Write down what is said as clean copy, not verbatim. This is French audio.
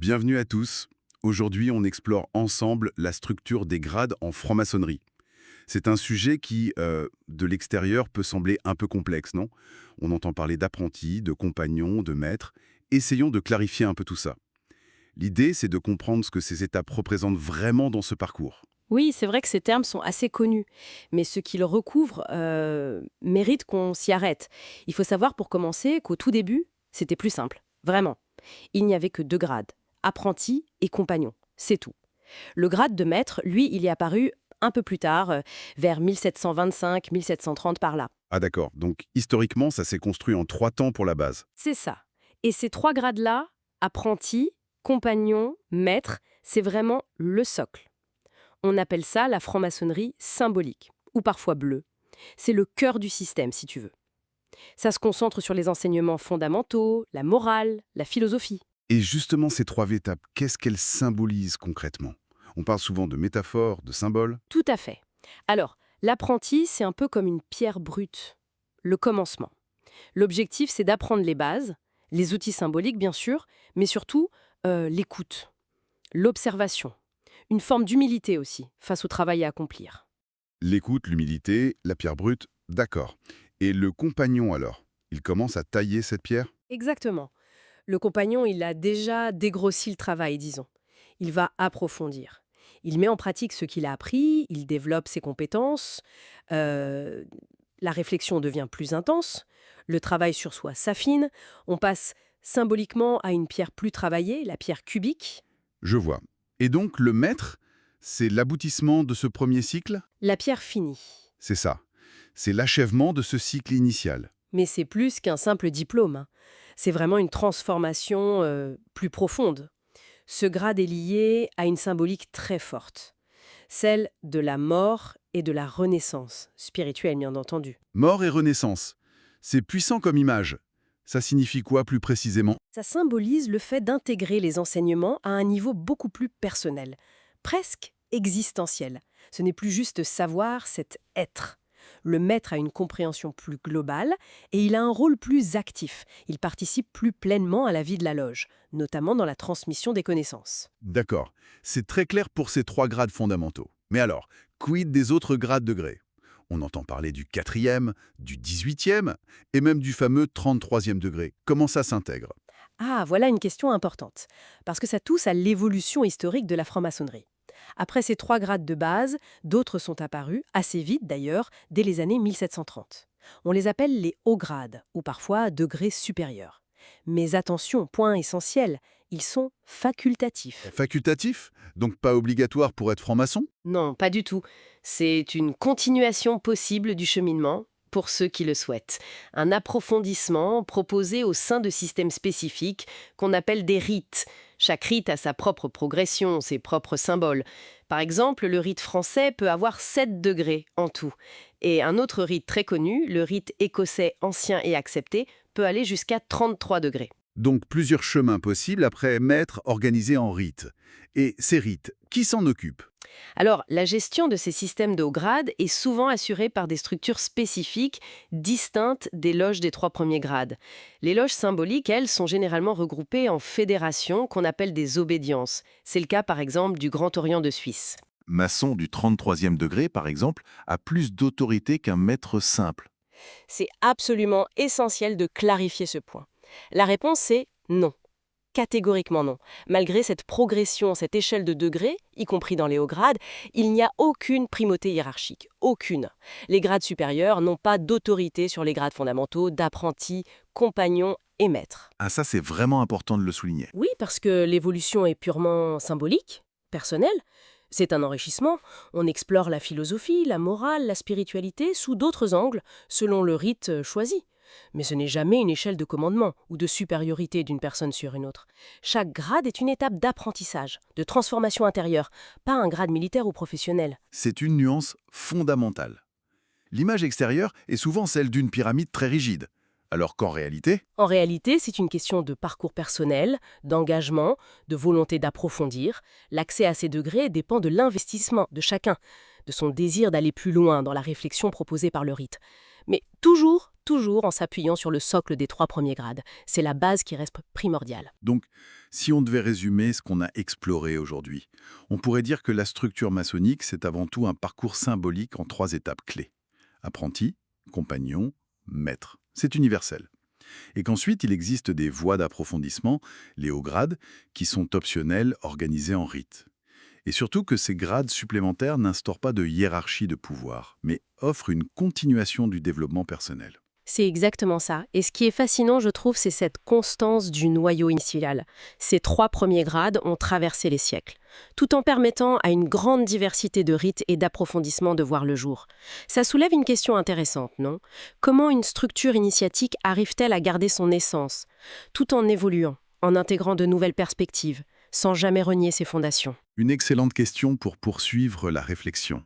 Bienvenue à tous. Aujourd'hui, on explore ensemble la structure des grades en franc-maçonnerie. C'est un sujet qui, de l'extérieur, peut sembler un peu complexe, non? On entend parler d'apprentis, de compagnons, de maîtres. Essayons de clarifier un peu tout ça. L'idée, c'est de comprendre ce que ces étapes représentent vraiment dans ce parcours. Oui, c'est vrai que ces termes sont assez connus, mais ce qu'ils recouvrent mérite qu'on s'y arrête. Il faut savoir pour commencer qu'au tout début, c'était plus simple, vraiment. Il n'y avait que deux grades, apprenti et compagnon, c'est tout. Le grade de maître, lui, il est apparu un peu plus tard, vers 1725-1730 par là. Ah d'accord, donc historiquement, ça s'est construit en 3 temps pour la base. C'est ça. Et ces trois grades-là, apprenti, compagnon, maître, c'est vraiment le socle. On appelle ça la franc-maçonnerie symbolique, ou parfois bleue. C'est le cœur du système, si tu veux. Ça se concentre sur les enseignements fondamentaux, la morale, la philosophie. Et justement, ces 3 étapes, qu'est-ce qu'elles symbolisent concrètement? On parle souvent de métaphores, de symboles. Tout à fait. Alors, l'apprenti, c'est un peu comme une pierre brute, le commencement. L'objectif, c'est d'apprendre les bases, les outils symboliques, bien sûr, mais surtout l'écoute, l'observation, une forme d'humilité aussi, face au travail à accomplir. L'écoute, l'humilité, la pierre brute, d'accord. Et le compagnon alors? Il commence à tailler cette pierre? Exactement. Le compagnon, il a déjà dégrossi le travail, disons. Il va approfondir. Il met en pratique ce qu'il a appris, il développe ses compétences, euh, la réflexion devient plus intense, le travail sur soi s'affine, on passe symboliquement à une pierre plus travaillée, la pierre cubique. Je vois. Et donc le maître, c'est l'aboutissement de ce premier cycle? La pierre finie. C'est ça. C'est l'achèvement de ce cycle initial. Mais c'est plus qu'un simple diplôme, hein. C'est vraiment une transformation plus profonde. Ce grade est lié à une symbolique très forte, celle de la mort et de la renaissance, spirituelle bien entendu. Mort et renaissance. C'est puissant comme image. Ça signifie quoi plus précisément? Ça symbolise le fait d'intégrer les enseignements à un niveau beaucoup plus personnel, presque existentiel. Ce n'est plus juste savoir, c'est être. Le maître a une compréhension plus globale et il a un rôle plus actif. Il participe plus pleinement à la vie de la loge, notamment dans la transmission des connaissances. D'accord. C'est très clair pour ces 3 grades fondamentaux. Mais alors, quid des autres grades de gré? On entend parler du 4e, du 18e et même du fameux 33e degré. Comment ça s'intègre? Ah, voilà une question importante, parce que ça touche à l'évolution historique de la franc-maçonnerie. Après ces trois grades de base, d'autres sont apparus, assez vite d'ailleurs, dès les années 1730. On les appelle les hauts grades, ou parfois degrés supérieurs. Mais attention, point essentiel, ils sont facultatifs. Facultatif? Donc pas obligatoire pour être franc-maçon? Non, pas du tout. C'est une continuation possible du cheminement pour ceux qui le souhaitent. Un approfondissement proposé au sein de systèmes spécifiques qu'on appelle des rites. Chaque rite a sa propre progression, ses propres symboles. Par exemple, le rite français peut avoir 7 degrés en tout. Et un autre rite très connu, le rite écossais ancien et accepté, peut aller jusqu'à 33 degrés. Donc plusieurs chemins possibles après maître organisés en rites. Et ces rites, qui s'en occupe? Alors, la gestion de ces systèmes de haut grade est souvent assurée par des structures spécifiques, distinctes des loges des 3 premiers grades. Les loges symboliques, elles, sont généralement regroupées en fédérations qu'on appelle des obédiences. C'est le cas, par exemple, du Grand Orient de Suisse. Maçon du 33e degré, par exemple, a plus d'autorité qu'un maître simple. C'est absolument essentiel de clarifier ce point. La réponse est non. Catégoriquement non. Malgré cette progression, cette échelle de degrés, y compris dans les hauts grades, il n'y a aucune primauté hiérarchique. Aucune. Les grades supérieurs n'ont pas d'autorité sur les grades fondamentaux d'apprenti, compagnon et maître. Ah, ça, c'est vraiment important de le souligner. Oui, parce que l'évolution est purement symbolique, personnelle. C'est un enrichissement. On explore la philosophie, la morale, la spiritualité sous d'autres angles, selon le rite choisi. Mais ce n'est jamais une échelle de commandement ou de supériorité d'une personne sur une autre. Chaque grade est une étape d'apprentissage, de transformation intérieure, pas un grade militaire ou professionnel. C'est une nuance fondamentale. L'image extérieure est souvent celle d'une pyramide très rigide, alors qu'en réalité, En réalité, c'est une question de parcours personnel, d'engagement, de volonté d'approfondir. L'accès à ces degrés dépend de l'investissement de chacun, de son désir d'aller plus loin dans la réflexion proposée par le rite. Mais toujours toujours en s'appuyant sur le socle des 3 premiers grades. C'est la base qui reste primordiale. Donc, si on devait résumer ce qu'on a exploré aujourd'hui, on pourrait dire que la structure maçonnique, c'est avant tout un parcours symbolique en 3 étapes clés. Apprenti, compagnon, maître. C'est universel. Et qu'ensuite, il existe des voies d'approfondissement, les hauts grades, qui sont optionnels, organisés en rites. Et surtout que ces grades supplémentaires n'instaurent pas de hiérarchie de pouvoir, mais offrent une continuation du développement personnel. C'est exactement ça. Et ce qui est fascinant, je trouve, c'est cette constance du noyau initial. Ces 3 premiers grades ont traversé les siècles, tout en permettant à une grande diversité de rites et d'approfondissements de voir le jour. Ça soulève une question intéressante, non? Comment une structure initiatique arrive-t-elle à garder son essence, tout en évoluant, en intégrant de nouvelles perspectives, sans jamais renier ses fondations? Une excellente question pour poursuivre la réflexion.